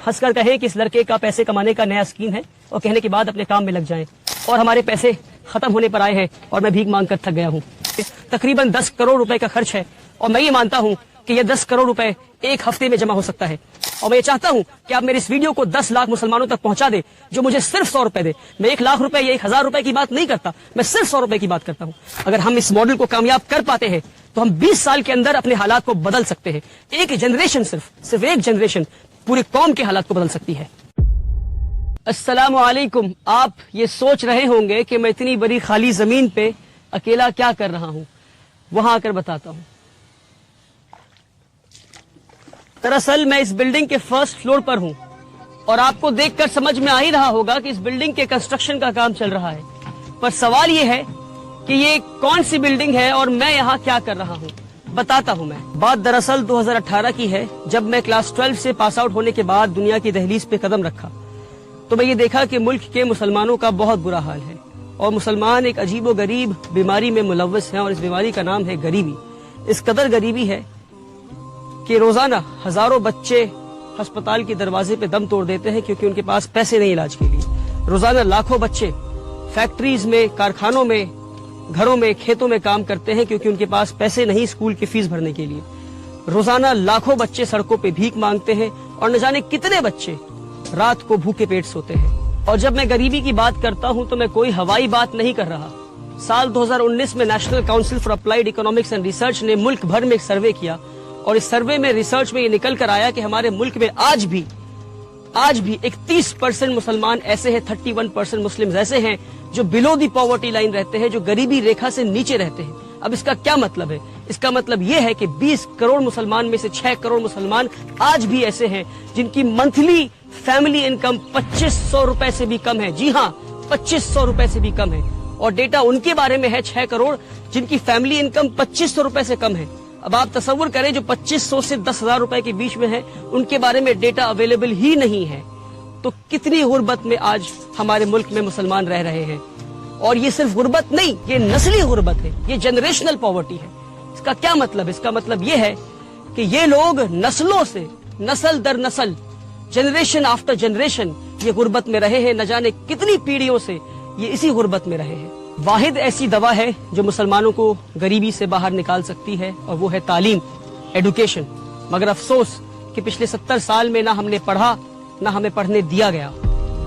हंस कर कहें कि इस लड़के का पैसे कमाने का नया स्कीम है और कहने के बाद अपने काम में लग जाएं। और हमारे पैसे खत्म होने पर आए हैं और मैं भीख मांग कर थक गया हूँ। तकरीबन 10 करोड़ रुपए का खर्च है और मैं ये मानता हूँ कि ये 10 करोड़ रुपए एक हफ्ते में जमा हो सकता है। और मैं ये चाहता हूँ कि आप मेरे इस वीडियो को 10 लाख मुसलमानों तक पहुंचा दे जो मुझे सिर्फ 100 रुपए दे। मैं 1 लाख रुपए या 1,000 रुपए की बात नहीं करता, मैं सिर्फ 100 रुपए की बात करता हूँ। अगर हम इस मॉडल को कामयाब कर पाते हैं तो हम 20 साल के अंदर अपने हालात को बदल सकते हैं। एक जनरेशन, सिर्फ एक जनरेशन पूरी कौम के हालात को बदल सकती है। अस्सलाम वालेकुम। आप ये सोच रहे होंगे कि मैं इतनी बड़ी खाली जमीन पे अकेला क्या कर रहा हूँ, वहां आकर बताता हूँ। दरअसल मैं इस बिल्डिंग के फर्स्ट फ्लोर पर हूँ और आपको देखकर समझ में आ ही रहा होगा कि इस बिल्डिंग के कंस्ट्रक्शन का काम चल रहा है। पर सवाल ये है कि ये कौन सी बिल्डिंग है और मैं यहाँ क्या कर रहा हूँ, बताता हूँ मैं। बात दरअसल 2018 की है, जब मैं क्लास 12 से पास आउट होने के बाद दुनिया की दहलीज पे कदम रखा तो मैं ये देखा कि मुल्क के मुसलमानों का बहुत बुरा हाल है और मुसलमान एक अजीबो गरीब बीमारी में मुलव्वस हैं और इस बीमारी का नाम है गरीबी। इस कदर गरीबी है कि रोजाना हजारों बच्चे अस्पताल के दरवाजे पे दम तोड़ देते हैं क्योंकि उनके पास पैसे नहीं इलाज के लिए। रोजाना लाखों बच्चे फैक्ट्रीज में, कारखानों में, घरों में, खेतों में काम करते हैं क्योंकि उनके पास पैसे नहीं स्कूल की फीस भरने के लिए। रोजाना लाखों बच्चे सड़कों पे भीख मांगते हैं और न जाने कितने बच्चे रात को भूखे पेट सोते हैं। और जब मैं गरीबी की बात करता हूं तो मैं कोई हवाई बात नहीं कर रहा। साल 2019 में national council for applied economics and research ने मुल्क भर में एक सर्वे किया और इस सर्वे में, रिसर्च में ये निकल कर आया कि हमारे मुल्क में आज भी 31% मुसलमान ऐसे हैं, 31% मुस्लिम ऐसे हैं जो बिलो दी पॉवर्टी लाइन रहते हैं, जो गरीबी रेखा से नीचे रहते हैं। अब इसका क्या मतलब है? इसका मतलब ये है कि 20 करोड़ मुसलमान में से 6 करोड़ मुसलमान आज भी ऐसे हैं जिनकी मंथली फैमिली इनकम 2500 रुपए से भी कम है। जी हाँ, 2500 रुपए से भी कम है। और डेटा उनके बारे में है 6 करोड़ जिनकी फैमिली इनकम 2500 रुपए से कम है। अब आप तसव्वुर करें, जो 2500 से 10,000 रुपए के बीच में है उनके बारे में डेटा अवेलेबल ही नहीं है। तो कितनी गुर्बत में आज हमारे मुल्क में मुसलमान रह रहे हैं। और ये सिर्फ गुर्बत नहीं, ये नस्ली गुर्बत है, ये जनरेशनल पॉवर्टी है। इसका क्या मतलब? इसका मतलब ये है कि ये लोग नस्लों से, नस्ल दर नस्ल, जनरेशन आफ्टर जनरेशन ये गुर्बत में रहे हैं। न जाने कितनी पीढ़ियों से ये इसी गुर्बत में रहे हैं। वाहिद ऐसी दवा है जो मुसलमानों को गरीबी से बाहर निकाल सकती है और वो है तालीम, एडुकेशन। मगर अफसोस कि पिछले 70 साल में ना हमने पढ़ा, ना हमें पढ़ने दिया गया।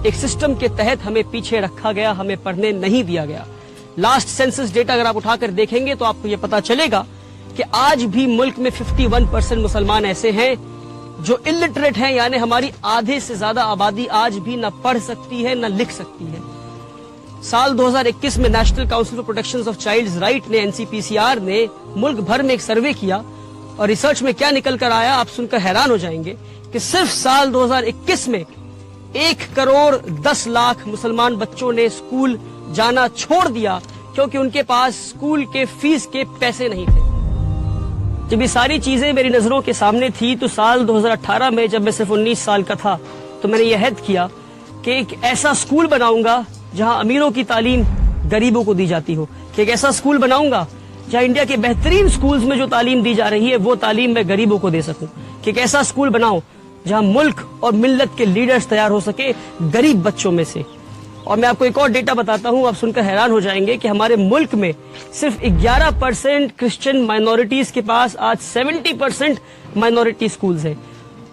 एक सिस्टम के तहत हमें पीछे रखा गया, हमें पढ़ने नहीं दिया गया। लास्ट सेंसस डेटा अगर आप उठाकर देखेंगे तो आपको ये पता चलेगा कि आज भी मुल्क में 51% मुसलमान ऐसे हैं जो इलिटरेट हैं, यानी हमारी आधे से ज्यादा आबादी आज भी न पढ़ सकती है न लिख सकती है। साल 2021 में national council for protection of child's right ने, NCPCR ने मुल्क भर में एक सर्वे किया और रिसर्च में क्या निकल कर आया आप सुनकर हैरान हो जाएंगे कि सिर्फ साल 2021 में 1 करोड़ 10 लाख मुसलमान बच्चों ने स्कूल जाना छोड़ दिया क्योंकि उनके पास स्कूल के फीस के पैसे नहीं थे। जब ये सारी चीजें मेरी नजरों के सामने थी तो साल 2018 में, जब मैं सिर्फ 19 साल का था, तो मैंने ये अहद किया कि एक ऐसा स्कूल बनाऊंगा जहां अमीरों की तालीम गरीबों को दी जाती हो, कि एक ऐसा स्कूल बनाऊंगा जहां इंडिया के बेहतरीन स्कूल्स में जो तालीम दी जा रही है वो तालीम मैं गरीबों को दे सकूं, कि एक ऐसा स्कूल बनाओ जहां मुल्क और मिल्लत के लीडर्स तैयार हो सके गरीब बच्चों में से। और मैं आपको एक और डेटा बताता हूं, आप सुनकर हैरान हो जाएंगे कि हमारे मुल्क में सिर्फ 11% क्रिश्चियन माइनॉरिटीज के पास आज 70% माइनॉरिटी स्कूल्स हैं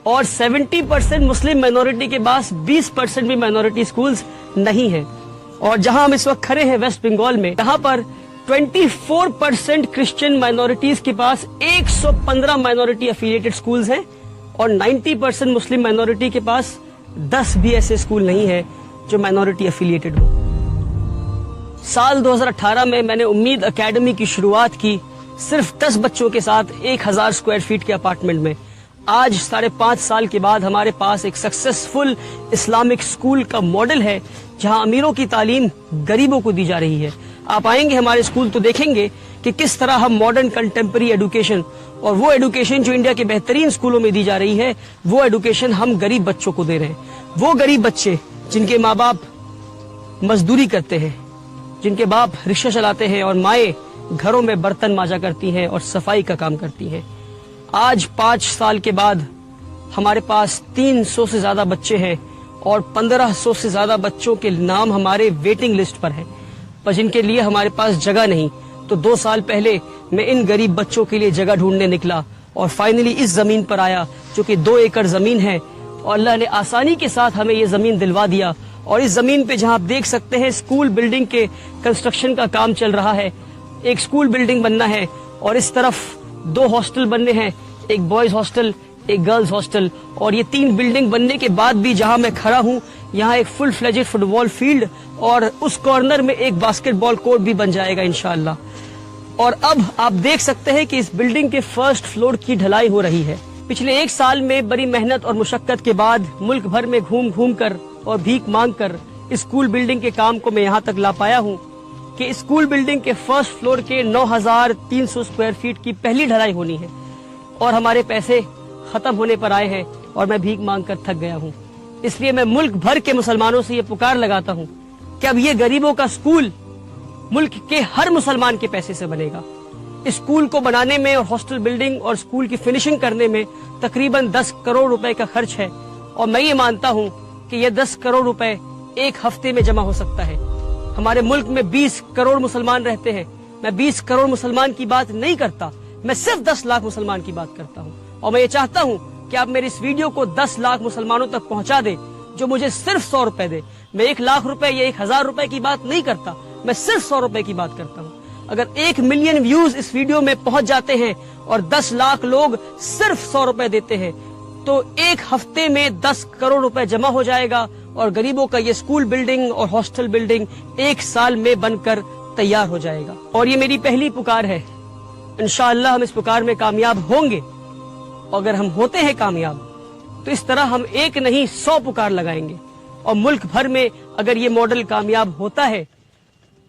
और 70% मुस्लिम माइनॉरिटी के पास 20% भी माइनॉरिटी स्कूल्स नहीं है। और जहां हम इस वक्त खड़े हैं वेस्ट बंगाल में, यहाँ पर 24% क्रिश्चियन माइनॉरिटीज के पास 115 माइनॉरिटी एफिलिएटेड स्कूल्स हैं और 90% मुस्लिम माइनॉरिटी के पास 10 भी ऐसे स्कूल नहीं है जो माइनॉरिटी एफिलिएटेड हो। साल 2018 में मैंने उम्मीद एकेडमी की शुरुआत की सिर्फ 10 बच्चों के साथ 1000 स्क्वायर फीट के अपार्टमेंट में। आज 5.5 साल के बाद हमारे पास एक सक्सेसफुल इस्लामिक स्कूल का मॉडल है जहां अमीरों की तालीम गरीबों को दी जा रही है। आप आएंगे हमारे स्कूल तो देखेंगे कि किस तरह हम मॉडर्न कंटेम्पररी एडुकेशन, और वो एडुकेशन जो इंडिया के बेहतरीन स्कूलों में दी जा रही है, वो एडुकेशन हम गरीब बच्चों को दे रहे हैं। वो गरीब बच्चे जिनके माँ बाप मजदूरी करते हैं, जिनके बाप रिक्शा चलाते हैं और माएँ घरों में बर्तन मांजा करती हैं और सफाई का काम करती हैं, आज 5 साल के बाद ہمارے پاس 300 سے زیادہ بچے ہیں اور 1500 سے زیادہ بچوں کے نام ہمارے ویٹنگ لسٹ پر ہیں، پر جن کے لیے ہمارے پاس جگہ نہیں. تو 2 سال پہلے میں ان غریب بچوں کے لیے جگہ ڈھونڈنے نکلا اور فائنلی اس زمین پر آیا جو کہ 2 ایکڑ زمین ہے، اور اللہ نے آسانی کے ساتھ ہمیں یہ زمین دلوا دیا. اور اس زمین پہ جہاں آپ دیکھ سکتے ہیں اسکول بلڈنگ کے کنسٹرکشن کا کام چل رہا ہے. ایک اسکول بلڈنگ بننا ہے اور اس طرف 2 ہاسٹل بننے ہیں، ایک بوائز ہاسٹل ایک گرلز ہاسٹل. اور یہ 3 بلڈنگ بننے کے بعد بھی جہاں میں کھڑا ہوں یہاں ایک فل فلیجڈ فٹ بال فیلڈ اور اس کارنر میں ایک باسکٹ بال کورٹ بھی بن جائے گا انشاءاللہ. اور اب آپ دیکھ سکتے ہیں کہ اس بلڈنگ کے فرسٹ فلور کی ڈھلائی ہو رہی ہے. پچھلے 1 سال میں بڑی محنت اور مشقت کے بعد ملک بھر میں گھوم گھوم کر اور بھیک مانگ کر اسکول بلڈنگ کے کام کو میں یہاں تک لا پایا ہوں کہ اسکول بلڈنگ کے فرسٹ فلور کے 9300 اسکوائر فیٹ کی پہلی ڈھلائی ہونی ہے. اور ہمارے پیسے ختم ہونے پر آئے ہیں اور میں بھیک مانگ کر تھک گیا ہوں. اس لیے میں ملک بھر کے مسلمانوں سے یہ پکار لگاتا ہوں کہ اب یہ غریبوں کا اسکول ملک کے ہر مسلمان کے پیسے سے بنے گا. اسکول کو بنانے میں اور ہاسٹل بلڈنگ اور اسکول کی فنشنگ کرنے میں تقریباً 10 کروڑ روپے کا خرچ ہے، اور میں یہ مانتا ہوں کہ یہ 10 کروڑ روپے ایک ہفتے میں جمع ہو سکتا ہے. ہمارے ملک میں 20 کروڑ مسلمان رہتے ہیں. میں 20 کروڑ مسلمان کی بات نہیں کرتا، میں صرف 10 لاکھ مسلمان کی بات کرتا ہوں. اور میں یہ چاہتا ہوں کہ آپ میری اس ویڈیو کو 10 لاکھ مسلمانوں تک پہنچا دیں جو مجھے صرف 100 روپے دے. میں 1 لاکھ روپے یا 1000 روپے کی بات نہیں کرتا، میں صرف 100 روپے کی بات کرتا ہوں. اگر 1 ملین ویوز اس ویڈیو میں پہنچ جاتے ہیں اور 10 لاکھ لوگ صرف 100 روپے دیتے ہیں تو ایک ہفتے میں 10 کروڑ روپے جمع ہو جائے گا اور غریبوں کا یہ اسکول بلڈنگ اور ہاسٹل بلڈنگ 1 سال میں بن کر تیار ہو جائے گا. اور یہ میری پہلی پکار ہے، انشاءاللہ ہم اس پکار میں کامیاب ہوں گے. اگر ہم ہوتے ہیں کامیاب تو اس طرح ہم 1 نہیں 100 پکار لگائیں گے، اور ملک بھر میں اگر یہ ماڈل کامیاب ہوتا ہے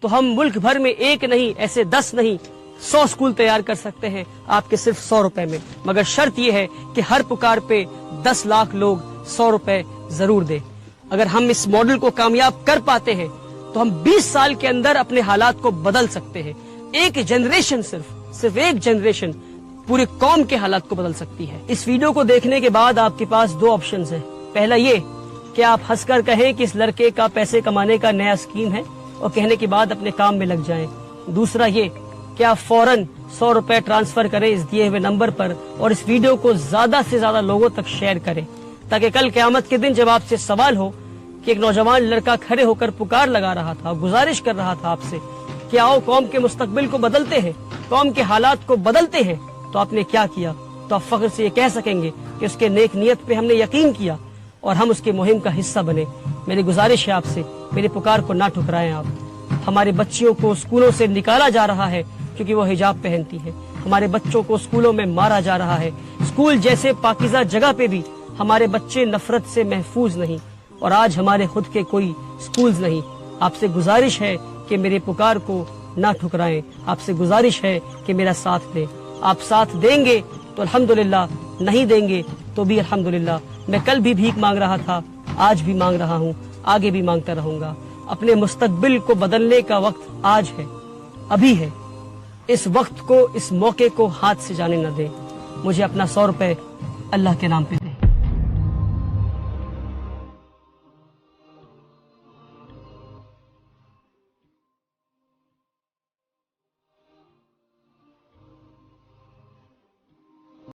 تو ہم ملک بھر میں 1 نہیں ایسے 10 نہیں 100 اسکول تیار کر سکتے ہیں آپ کے صرف 100 روپے میں. مگر شرط یہ ہے کہ ہر پکار پہ 10 لاکھ لوگ 100 روپے ضرور دیں. اگر ہم اس ماڈل کو کامیاب کر پاتے ہیں تو ہم 20 سال کے اندر اپنے حالات کو بدل سکتے ہیں. ایک جنریشن صرف ایک جنریشن پوری قوم کے حالات کو بدل سکتی ہے. اس ویڈیو کو دیکھنے کے بعد آپ کے پاس 2 آپشنز ہیں. پہلا یہ کہ آپ ہنس کر کہیں کہ اس لڑکے کا پیسے کمانے کا نیا اسکیم ہے اور کہنے کے بعد اپنے کام میں لگ جائیں. دوسرا یہ کہ آپ فوراً 100 روپے ٹرانسفر کریں اس دیے ہوئے نمبر پر اور اس ویڈیو کو زیادہ سے زیادہ لوگوں تک شیئر کریں تاکہ کل قیامت کے دن جب آپ سے سوال ہو کہ ایک نوجوان لڑکا کھڑے ہو کر پکار لگا رہا تھا، گزارش کر رہا تھا آپ سے کہ آؤ قوم کے مستقبل کو بدلتے ہیں، قوم کے حالات کو بدلتے ہیں، تو آپ نے کیا کیا، تو آپ فخر سے یہ کہہ سکیں گے کہ اس کے نیک نیت پہ ہم نے یقین کیا اور ہم اس کے مہم کا حصہ بنے. میری گزارش ہے آپ سے، میری پکار کو نہ ٹھکرائیں. آپ ہمارے بچیوں کو اسکولوں سے نکالا جا رہا ہے کیونکہ وہ حجاب پہنتی ہے. ہمارے بچوں کو اسکولوں میں مارا جا رہا ہے. اسکول جیسے پاکیزہ جگہ پہ بھی ہمارے بچے نفرت سے محفوظ نہیں، اور آج ہمارے خود کے کوئی اسکولز نہیں. آپ سے گزارش ہے کہ میرے پکار کو نہ ٹھکرائیں. آپ سے گزارش ہے کہ میرا ساتھ دیں. آپ ساتھ دیں گے تو الحمدللہ، نہیں دیں گے تو بھی الحمدللہ. میں کل بھی بھیک مانگ رہا تھا، آج بھی مانگ رہا ہوں، آگے بھی مانگتا رہوں گا. اپنے مستقبل کو بدلنے کا وقت آج ہے، ابھی ہے. اس وقت کو، اس موقع کو ہاتھ سے جانے نہ دیں. مجھے اپنا 100 روپے اللہ کے نام پہ